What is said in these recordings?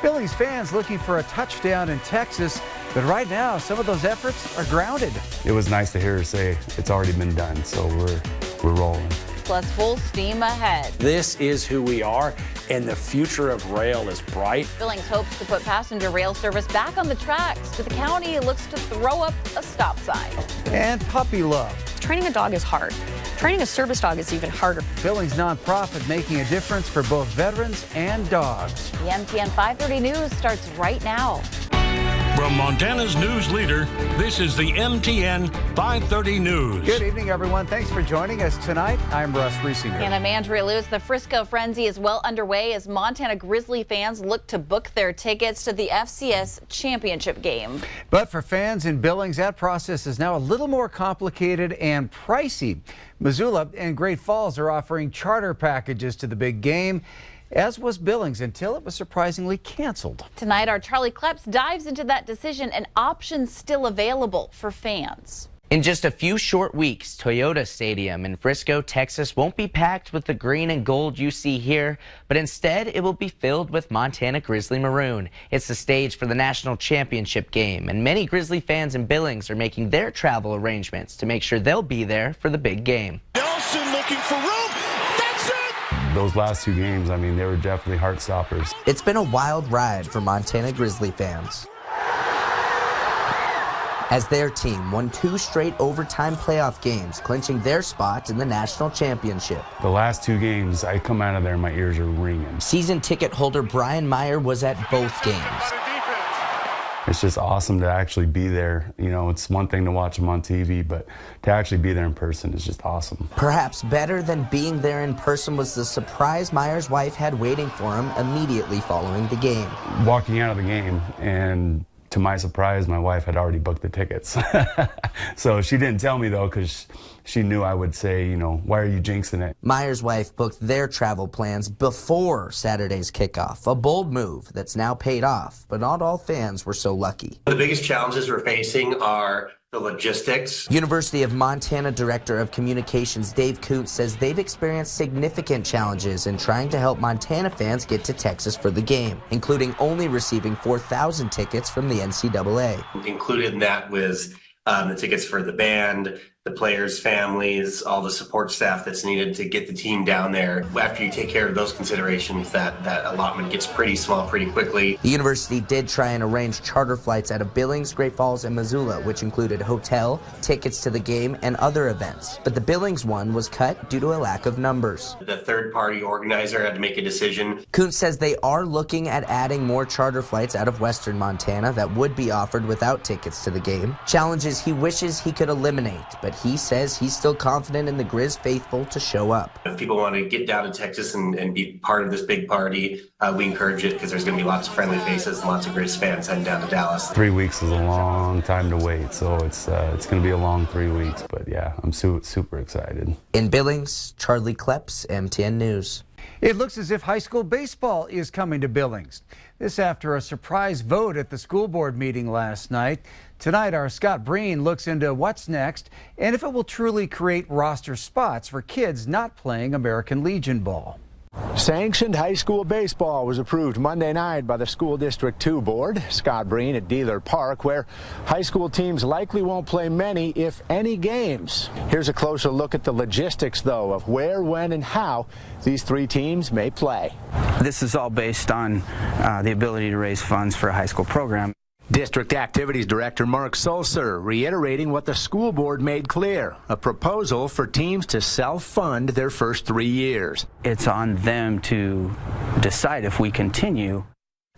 Billings fans looking for a touchdown in Texas, but right now some of those efforts are grounded. It was nice to hear her say it's already been done, so we're rolling. Plus full steam ahead. This is who we are, and the future of rail is bright. Billings hopes to put passenger rail service back on the tracks, but the county looks to throw up a stop sign. And puppy love. Training a dog is hard. Training a service dog is even harder. Billings nonprofit making a difference for both veterans and dogs. The MTN 530 News starts right now. From Montana's news leader, this is the MTN 530 News. Good evening, everyone. Thanks for joining us tonight. I'm Russ Riesinger. And I'm Andrea. Lutz. The Frisco Frenzy is well underway as Montana Grizzly fans look to book their tickets to the FCS championship game. But for fans in Billings, that process is now a little more complicated and pricey. Missoula and Great Falls are offering charter packages to the big game, as was Billings, until it was surprisingly canceled. Tonight, our Charlie Kleps dives into that decision and options still available for fans. In just a few short weeks, Toyota Stadium in Frisco, Texas won't be packed with the green and gold you see here, but instead it will be filled with Montana Grizzly maroon. It's the stage for the national championship game, and many Grizzly fans in Billings are making their travel arrangements to make sure they'll be there for the big game. Nelson looking for room. That's it! Those last two games, I mean, they were definitely heart stoppers. It's been a wild ride for Montana Grizzly fans, as their team won 2 straight overtime playoff games, clinching their spot in the national championship. The last 2 games, I come out of there, my ears are ringing. Season ticket holder Brian Meyer was at both games. It's just awesome to actually be there. You know, it's one thing to watch them on TV, but to actually be there in person is just awesome. Perhaps better than being there in person was the surprise Meyer's wife had waiting for him immediately following the game. Walking out of the game, and to my surprise, my wife had already booked the tickets. So she didn't tell me, though, because she knew I would say, you know, why are you jinxing it? Meyer's wife booked their travel plans before Saturday's kickoff, a bold move that's now paid off, but not all fans were so lucky. The biggest challenges we're facing are the logistics. University of Montana Director of Communications Dave Kuntz says they've experienced significant challenges in trying to help Montana fans get to Texas for the game, including only receiving 4,000 tickets from the NCAA. Included in that was the tickets for the band, the players' families, all the support staff that's needed to get the team down there. After you take care of those considerations, that allotment gets pretty small pretty quickly. The university did try and arrange charter flights out of Billings, Great Falls, and Missoula, which included hotel, tickets to the game, and other events. But the Billings one was cut due to a lack of numbers. The third-party organizer had to make a decision. Kuntz says they are looking at adding more charter flights out of western Montana that would be offered without tickets to the game. Challenges he wishes he could eliminate, but he says he's still confident in the Grizz faithful to show up. If people want to get down to Texas and be part of this big party, we encourage it because there's going to be lots of friendly faces and lots of Grizz fans heading down to Dallas. 3 weeks is a long time to wait, so it's going to be a long 3 weeks. But yeah, I'm super excited. In Billings, Charlie Kleps, MTN News. It looks as if high school baseball is coming to Billings. This after a surprise vote at the school board meeting last night. Tonight, our Scott Breen looks into what's next and if it will truly create roster spots for kids not playing American Legion ball. Sanctioned high school baseball was approved Monday night by the School District 2 board. Scott Breen at Dealer Park, where high school teams likely won't play many, if any, games. Here's a closer look at the logistics, though, of where, when, and how these 3 teams may play. This is all based on the ability to raise funds for a high school program. District Activities Director Mark Sulcer reiterating what the school board made clear, a proposal for teams to self-fund their first 3 years. It's on them to decide if we continue.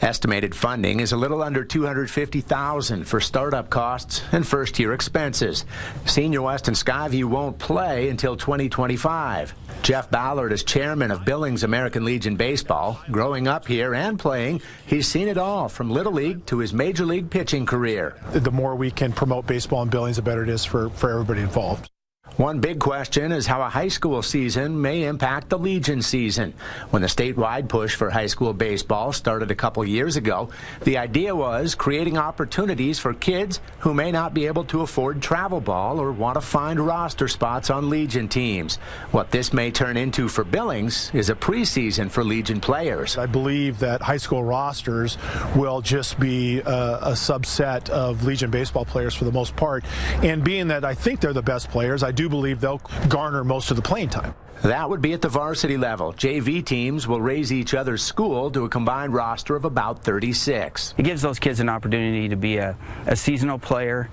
Estimated funding is a little under $250,000 for startup costs and first-year expenses. Senior West and Skyview won't play until 2025. Jeff Ballard is chairman of Billings American Legion Baseball. Growing up here and playing, he's seen it all from Little League to his Major League pitching career. The more we can promote baseball in Billings, the better it is for everybody involved. One big question is how a high school season may impact the Legion season. When the statewide push for high school baseball started a couple years ago, the idea was creating opportunities for kids who may not be able to afford travel ball or want to find roster spots on Legion teams. What this may turn into for Billings is a preseason for Legion players. I believe that high school rosters will just be a subset of Legion baseball players for the most part. And being that I think they're the best players, I do believe they'll garner most of the playing time. That would be at the varsity level. JV teams will raise each other's school to a combined roster of about 36. It gives those kids an opportunity to be a seasonal player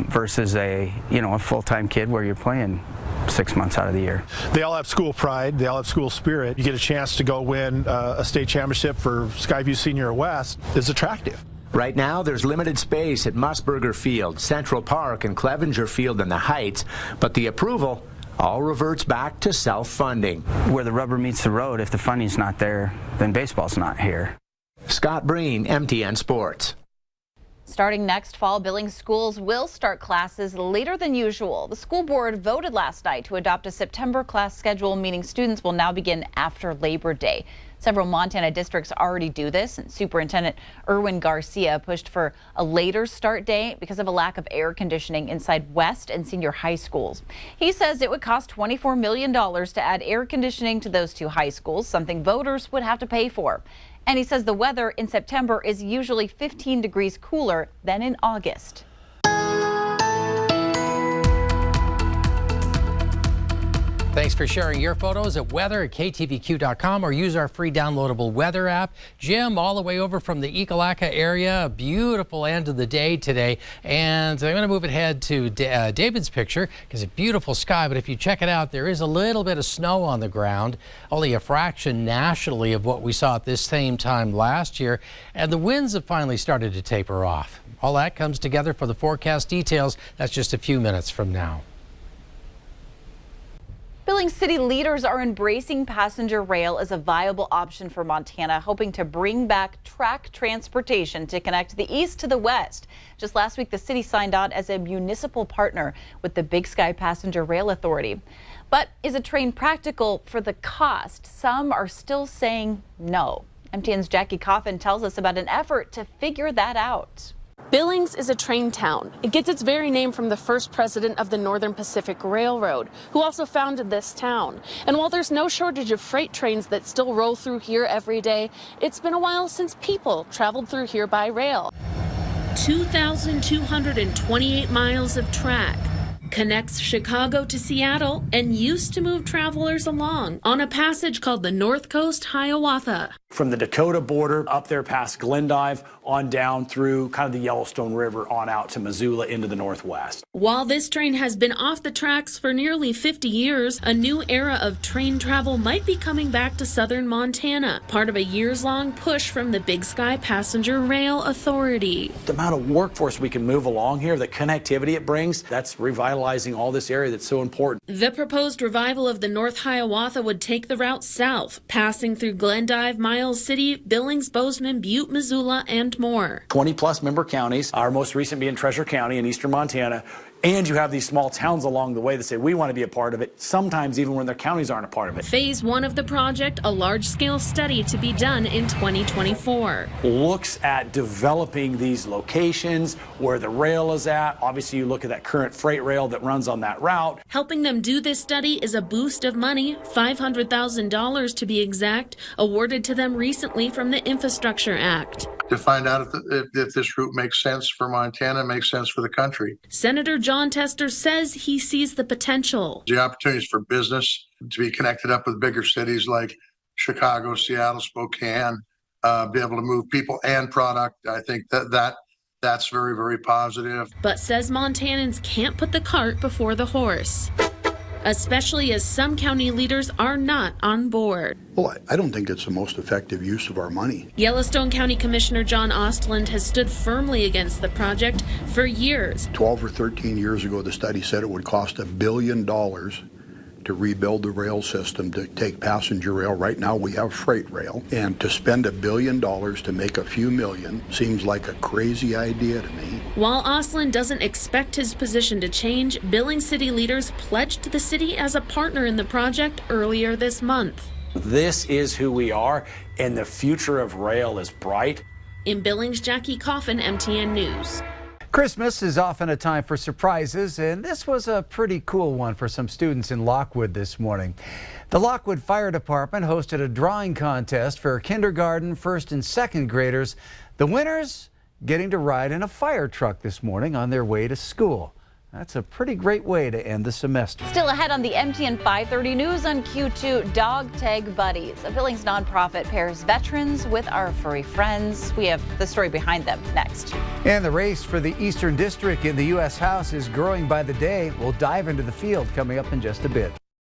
versus a full-time kid where you're playing 6 months out of the year. They all have school pride. They all have school spirit. You get a chance to go win a state championship for Skyview Senior West is attractive. Right now, there's limited space at Musburger Field, Central Park, and Clevenger Field in the Heights, but the approval all reverts back to self-funding. Where the rubber meets the road, if the funding's not there, then baseball's not here. Scott Breen, MTN Sports. Starting next fall, Billings schools will start classes later than usual. The school board voted last night to adopt a September class schedule, meaning students will now begin after Labor Day. Several Montana districts already do this, and Superintendent Erwin Garcia pushed for a later start date because of a lack of air conditioning inside West and senior high schools. He says it would cost $24 million to add air conditioning to those two high schools, something voters would have to pay for. And he says the weather in September is usually 15 degrees cooler than in August. Thanks for sharing your photos at weather@ktvq.com or use our free downloadable weather app. Jim, all the way over from the Ekalaka area, a beautiful end of the day today. And I'm going to move ahead to David's picture because it's a beautiful sky. But if you check it out, there is a little bit of snow on the ground, only a fraction nationally of what we saw at this same time last year. And the winds have finally started to taper off. All that comes together for the forecast details. That's just a few minutes from now. Billings city leaders are embracing passenger rail as a viable option for Montana, hoping to bring back track transportation to connect the east to the west. Just last week, the city signed on as a municipal partner with the Big Sky Passenger Rail Authority. But is a train practical for the cost? Some are still saying no. MTN's Jackie Coffin tells us about an effort to figure that out. Billings is a train town. It gets its very name from the first president of the Northern Pacific Railroad, who also founded this town. And while there's no shortage of freight trains that still roll through here every day, it's been a while since people traveled through here by rail. 2,228 miles of track connects Chicago to Seattle and used to move travelers along on a passage called the North Coast Hiawatha. From the Dakota border up there past Glendive on down through kind of the Yellowstone River on out to Missoula into the northwest. While this train has been off the tracks for nearly 50 years, a new era of train travel might be coming back to southern Montana, part of a years-long push from the Big Sky Passenger Rail Authority. The amount of workforce we can move along here, the connectivity it brings, that's revitalizing all this area that's so important. The proposed revival of the North Hiawatha would take the route south, passing through Glendive, Miles City, Billings, Bozeman, Butte, Missoula, and more. 20-plus member counties, our most recent being Treasure County in eastern Montana. And you have these small towns along the way that say we want to be a part of it, sometimes even when their counties aren't a part of it. Phase 1 of the project, a large-scale study to be done in 2024. Looks at developing these locations, where the rail is at. Obviously, you look at that current freight rail that runs on that route. Helping them do this study is a boost of money, $500,000 to be exact, awarded to them recently from the Infrastructure Act. To find out if this route makes sense for Montana, makes sense for the country. Senator John Tester says he sees the potential. The opportunities for business to be connected up with bigger cities like Chicago, Seattle, Spokane, be able to move people and product. I think that's very, very positive. But says Montanans can't put the cart before the horse, especially as some county leaders are not on board. Well, I don't think it's the most effective use of our money. Yellowstone County Commissioner John Ostland has stood firmly against the project for years. 12 or 13 years ago, the study said it would cost $1 billion to to rebuild the rail system to take passenger rail. Right now we have freight rail. And to spend $1 billion to make a few million seems like a crazy idea to me. While Ostlund doesn't expect his position to change, Billings city leaders pledged the city as a partner in the project earlier this month. This is who we are, and the future of rail is bright. In Billings, Jackie Coffin, MTN News. Christmas is often a time for surprises, and this was a pretty cool one for some students in Lockwood this morning. The Lockwood Fire Department hosted a drawing contest for kindergarten, first and second graders. The winners getting to ride in a fire truck this morning on their way to school. That's a pretty great way to end the semester. Still ahead on the MTN 530 News on Q2, Dog Tag Buddies. A Billings nonprofit pairs veterans with our furry friends. We have the story behind them next. And the race for the Eastern District in the U.S. House is growing by the day. We'll dive into the field coming up in just a bit.